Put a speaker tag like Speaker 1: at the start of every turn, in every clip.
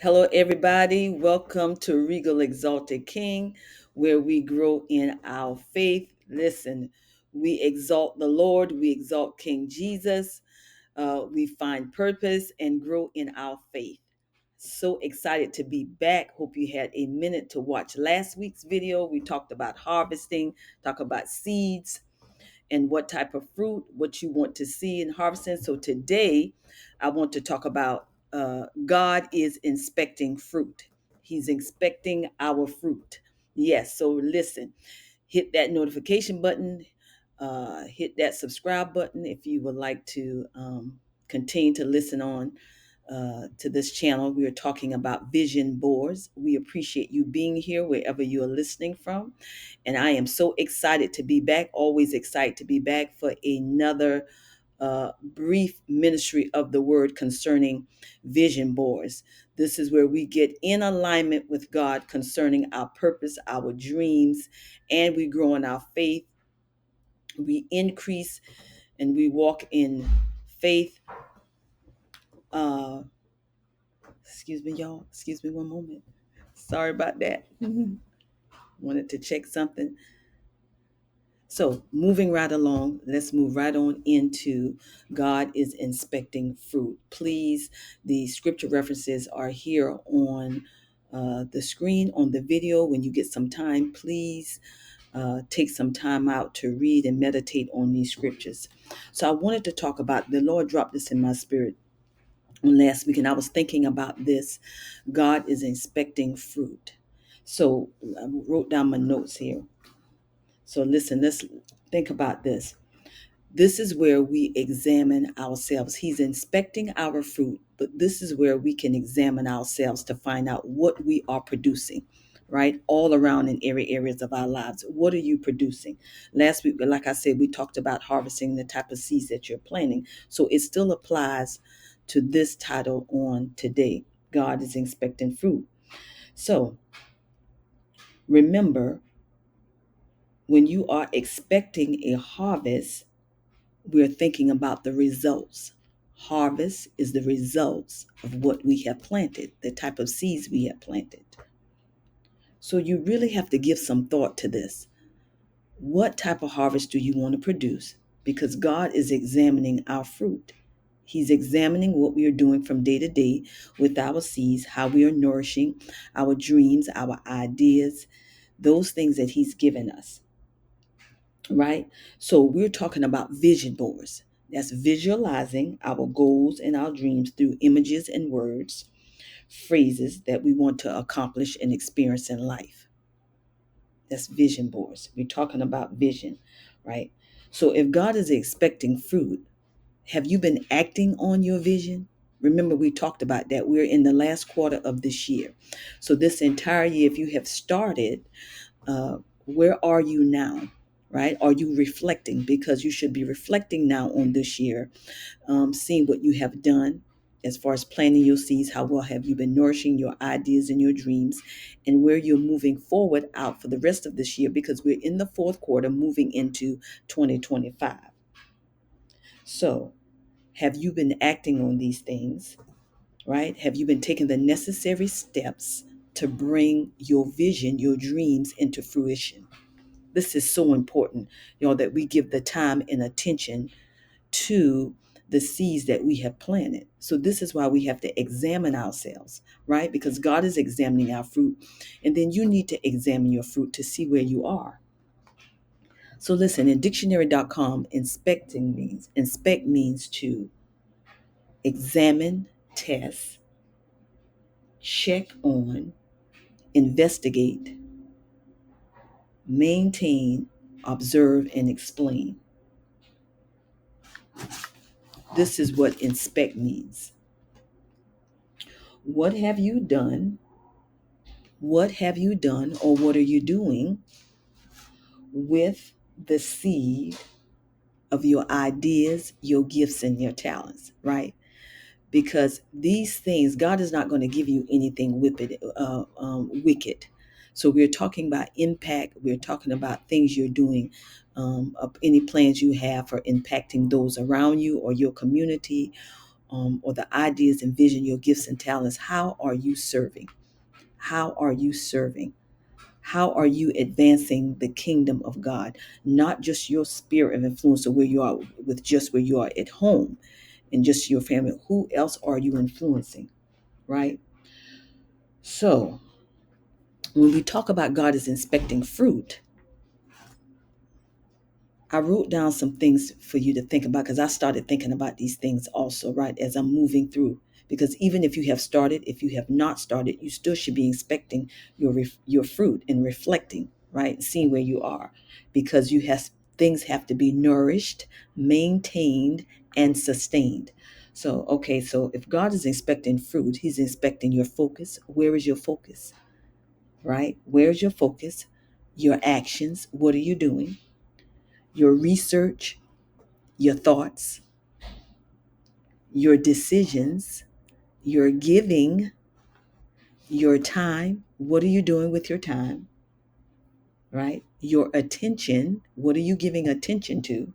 Speaker 1: Hello, everybody. Welcome to Regal Exalted King, where we grow in our faith. Listen, we exalt the Lord, we exalt King Jesus, we find purpose and grow in our faith. So excited to be back. Hope you had a minute to watch last week's video. We talked about harvesting, talk about seeds, and what type of fruit, what you want to see in harvesting. So today, I want to talk about God is inspecting fruit. He's inspecting our fruit. Yes. So listen, hit that notification button, hit that subscribe button if you would like to continue to listen on to this channel. We are talking about vision boards. We appreciate you being here wherever you are listening from. And I am so excited to be back, always excited to be back for another brief ministry of the word concerning vision boards. This is where we get in alignment with God concerning our purpose, our dreams, and we grow in our faith. We increase and we walk in faith. Uh, Excuse me, y'all. Excuse me one moment. Sorry about that. Wanted to check something. So, moving right along, let's move right on into God is inspecting fruit. Please, the scripture references are here on the screen on the video. When you get some time, please take some time out to read and meditate on these scriptures. So, I wanted to talk about the Lord dropped this in my spirit last week, and I was thinking about this. God is inspecting fruit. So I wrote down my notes here. So listen, let's think about this. This is where we examine ourselves. He's inspecting our fruit, but this is where we can examine ourselves to find out what we are producing, right? All around in every areas of our lives. What are you producing? Last week, like I said, we talked about harvesting the type of seeds that you're planting. So it still applies to this title on today. God is inspecting fruit. So remember, when you are expecting a harvest, we're thinking about the results. Harvest is the results of what we have planted, the type of seeds we have planted. So you really have to give some thought to this. What type of harvest do you want to produce? Because God is examining our fruit. He's examining what we are doing from day to day with our seeds, how we are nourishing our dreams, our ideas, those things that He's given us. Right? So we're talking about vision boards. That's visualizing our goals and our dreams through images and words, phrases that we want to accomplish and experience in life. That's vision boards. We're talking about vision, right? So if God is expecting fruit, have you been acting on your vision? Remember, we talked about that. We're in the last quarter of this year. So this entire year, if you have started, uh, where are you now? Right? Are you reflecting? Because you should be reflecting now on this year, seeing what you have done as far as planting your seeds. How well have you been nourishing your ideas and your dreams, and where you're moving forward out for the rest of this year? Because we're in the fourth quarter, moving into 2025. So, have you been acting on these things? Right? Have you been taking the necessary steps to bring your vision, your dreams into fruition? This is so important, that we give the time and attention to the seeds that we have planted. So this is why we have to examine ourselves, right? Because God is examining our fruit, and then you need to examine your fruit to see where you are. So listen, in dictionary.com, inspect means to examine, test, check on, investigate, maintain, observe, and explain. This is what inspect means. What have you done? What have you done, or what are you doing with the seed of your ideas, your gifts, and your talents, right? Because these things, God is not going to give you anything wicked. So we're talking about impact. We're talking about things you're doing, of any plans you have for impacting those around you or your community, or the ideas and vision, your gifts and talents, how are you serving? How are you serving? How are you advancing the kingdom of God? Not just your sphere of influence or where you are with just where you are at home and just your family. Who else are you influencing? Right? So when we talk about God is inspecting fruit, I wrote down some things for you to think about because I started thinking about these things also, right, as I'm moving through. Because even if you have started, if you have not started, you still should be inspecting your fruit and reflecting, right, seeing where you are, because you have things have to be nourished, maintained, and sustained. So, okay, so if God is inspecting fruit, He's inspecting your focus. Where is your focus, right? Where's your focus? Your actions. What are you doing? Your research, your thoughts, your decisions, your giving, your time. What are you doing with your time? Right? Your attention. What are you giving attention to?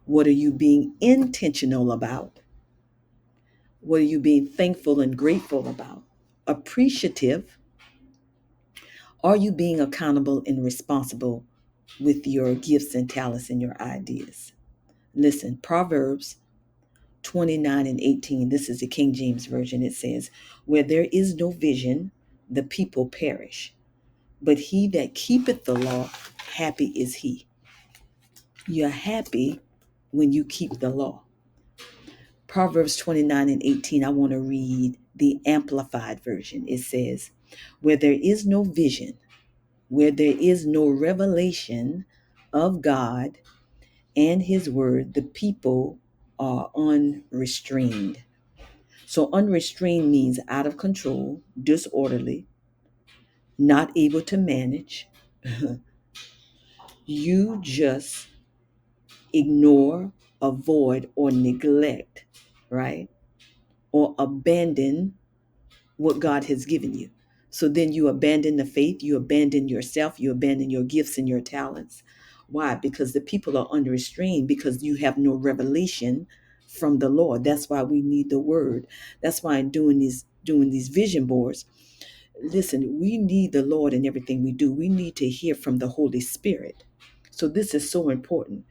Speaker 1: What are you being intentional about? What are you being thankful and grateful about? Appreciative. Are you being accountable and responsible with your gifts and talents and your ideas? Listen, Proverbs 29 and 18, this is the King James Version. It says, where there is no vision, the people perish. But he that keepeth the law, happy is he. You're happy when you keep the law. Proverbs 29 and 18, I want to read the Amplified Version. It says, where there is no vision, where there is no revelation of God and his word, the people are unrestrained. So unrestrained means out of control, disorderly, not able to manage. You just ignore, avoid, or neglect, right? Or abandon what God has given you. So then you abandon the faith, you abandon yourself, you abandon your gifts and your talents. Why? Because the people are unrestrained because you have no revelation from the Lord. That's why we need the word. That's why I'm doing these vision boards. Listen, we need the Lord in everything we do. We need to hear from the Holy Spirit. So this is so important.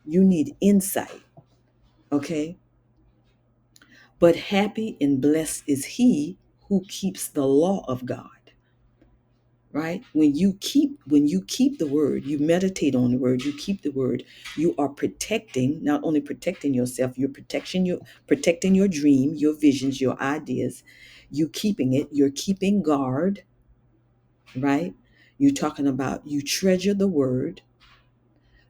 Speaker 1: You need insight, okay? But happy and blessed is he who keeps the law of God. Right? When you keep the word, you meditate on the word, you keep the word, you are protecting, not only protecting yourself, you're protecting your dream, your visions, your ideas. You keeping it, you're keeping guard, right? You're talking about you treasure the word,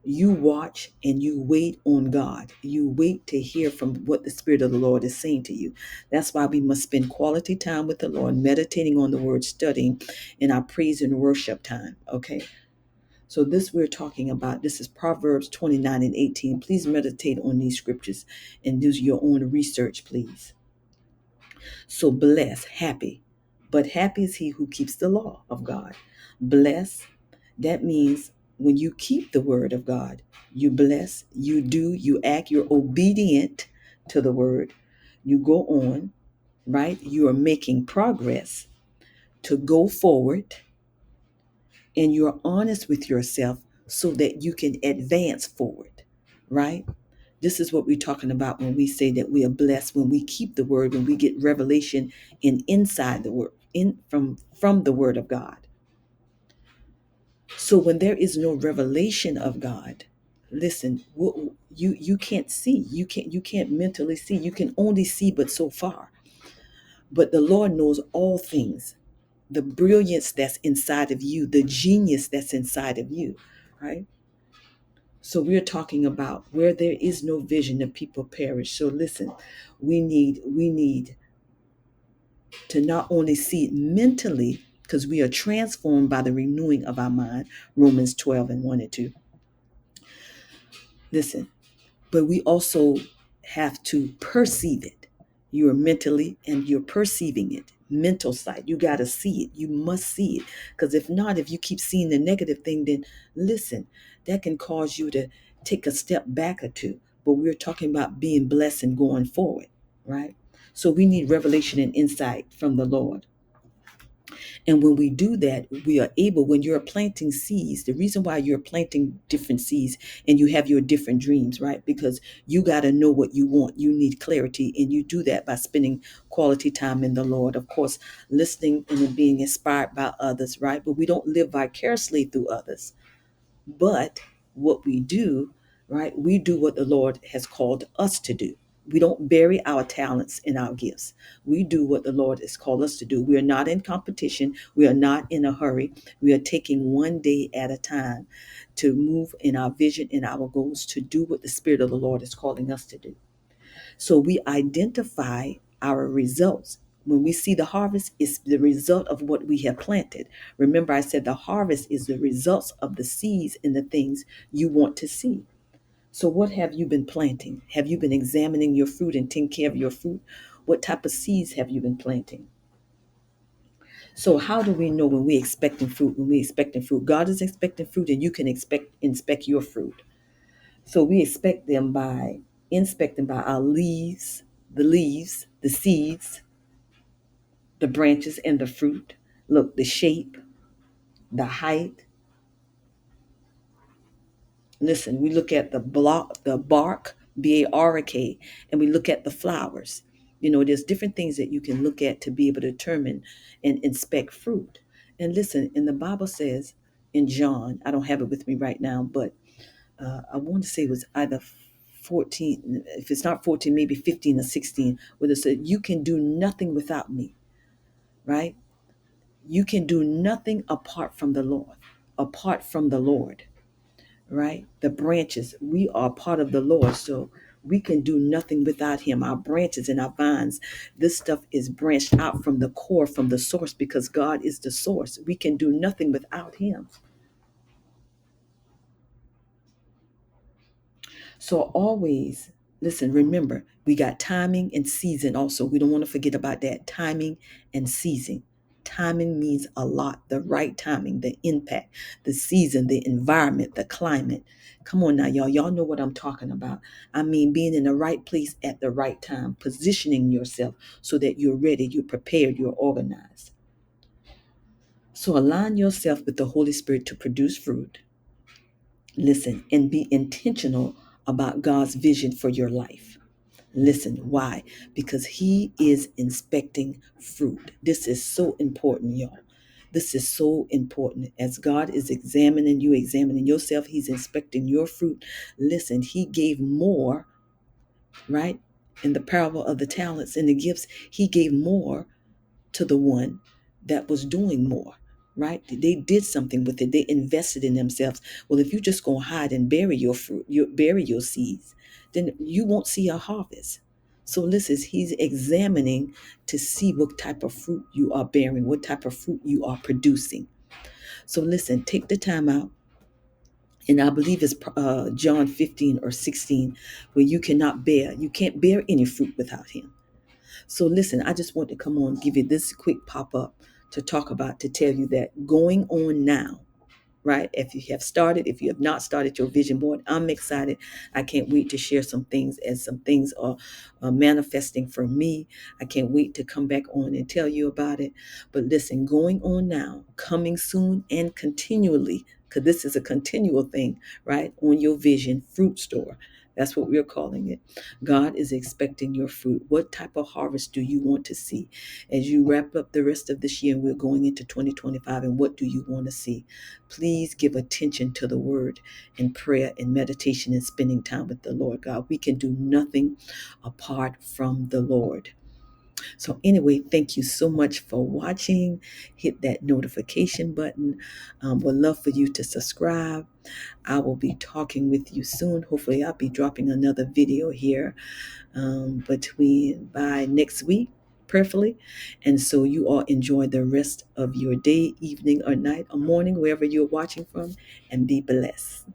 Speaker 1: you watch and you wait on God. You wait to hear from what the Spirit of the Lord is saying to you. That's why we must spend quality time with the Lord, meditating on the word, studying in our praise and worship time. Okay. So this we're talking about, this is Proverbs 29 and 18. Please meditate on these scriptures and do your own research, please. So blessed, happy. But happy is he who keeps the law of God. Blessed, that means when you keep the word of God, you bless, you do, you act, you're obedient to the word. You go on, right? You are making progress to go forward, and you're honest with yourself so that you can advance forward, right? This is what we're talking about when we say that we are blessed, when we keep the word, when we get revelation inside the word, in from the word of God. So when there is no revelation of God, listen, you can't see. You can't mentally see. You can only see but so far. But the Lord knows all things. The brilliance that's inside of you, the genius that's inside of you, right? So we're talking about where there is no vision, the people perish. So listen, we need to not only see it mentally, because we are transformed by the renewing of our mind, Romans 12 and 1 and 2. Listen, but we also have to perceive it. You are mentally and you're perceiving it. Mental sight. You got to see it. You must see it. Because if not, if you keep seeing the negative thing, then listen, that can cause you to take a step back or two. But we're talking about being blessed and going forward. right? So we need revelation and insight from the Lord. And when we do that, we are able, when you're planting seeds, the reason why you're planting different seeds and you have your different dreams, right? Because you got to know what you want. You need clarity. And you do that by spending quality time in the Lord. Of course, listening and being inspired by others, right? But we don't live vicariously through others. But what we do, right? We do what the Lord has called us to do. We don't bury our talents and our gifts. We do what the Lord has called us to do. We are not in competition. We are not in a hurry. We are taking one day at a time to move in our vision and our goals to do what the Spirit of the Lord is calling us to do. So we identify our results. When we see the harvest, it's the result of what we have planted. Remember, I said the harvest is the results of the seeds and the things you want to see. So, what have you been planting? Have you been examining your fruit and taking care of your fruit? What type of seeds have you been planting? So, how do we know when we're expecting fruit? When we're expecting fruit, God is expecting fruit, and you can inspect your fruit. So we expect them by inspecting by our leaves, the seeds, the branches, and the fruit. Look, the shape, the height. Listen, we look at the bark, B-A-R-K, and we look at the flowers. You know, there's different things that you can look at to be able to determine and inspect fruit. And listen, and the Bible says in John, I don't have it with me right now, but I want to say it was either 14, if it's not 14, maybe 15 or 16, where it said, you can do nothing without me, right? You can do nothing apart from the Lord, right? The branches, we are part of the Lord, so we can do nothing without him. Our branches and our vines, this stuff is branched out from the core, from the source, because God is the source. We can do nothing without him. So always listen, remember, we got timing and season also. We don't want to forget about that. Timing and season. Timing means a lot. The right timing, the impact, the season, the environment, the climate. Come on now, y'all. Y'all know what I'm talking about. I mean, being in the right place at the right time, positioning yourself so that you're ready, you're prepared, you're organized. So align yourself with the Holy Spirit to produce fruit. Listen, and be intentional about God's vision for your life. Listen, why? Because he is inspecting fruit. This is so important, y'all. This is so important. As God is examining you, examining yourself, he's inspecting your fruit. Listen, he gave more, right? In the parable of the talents and the gifts, he gave more to the one that was doing more, right? They did something with it. They invested in themselves. Well, if you just go hide and bury your fruit, you bury your seeds, then you won't see a harvest. So listen, he's examining to see what type of fruit you are bearing, what type of fruit you are producing. So listen, take the time out. And I believe it's John 15 or 16, where you can't bear any fruit without him. So listen, I just want to come on, give you this quick pop up to talk about, to tell you that going on now, right? If you have started, if you have not started your vision board, I'm excited. I can't wait to share some things as some things are manifesting for me. I can't wait to come back on and tell you about it. But listen, going on now, coming soon and continually, because this is a continual thing, right? On your vision fruit store. That's what we're calling it. God is expecting your fruit. What type of harvest do you want to see as you wrap up the rest of this year and we're going into 2025? And what do you want to see? Please give attention to the word and prayer and meditation and spending time with the Lord God. We can do nothing apart from the Lord. So anyway, thank you so much for watching. Hit that notification button. Would love for you to subscribe. I will be talking with you soon. Hopefully I'll be dropping another video here between by next week, prayerfully. And so you all enjoy the rest of your day, evening, or night, or morning, wherever you're watching from, and be blessed.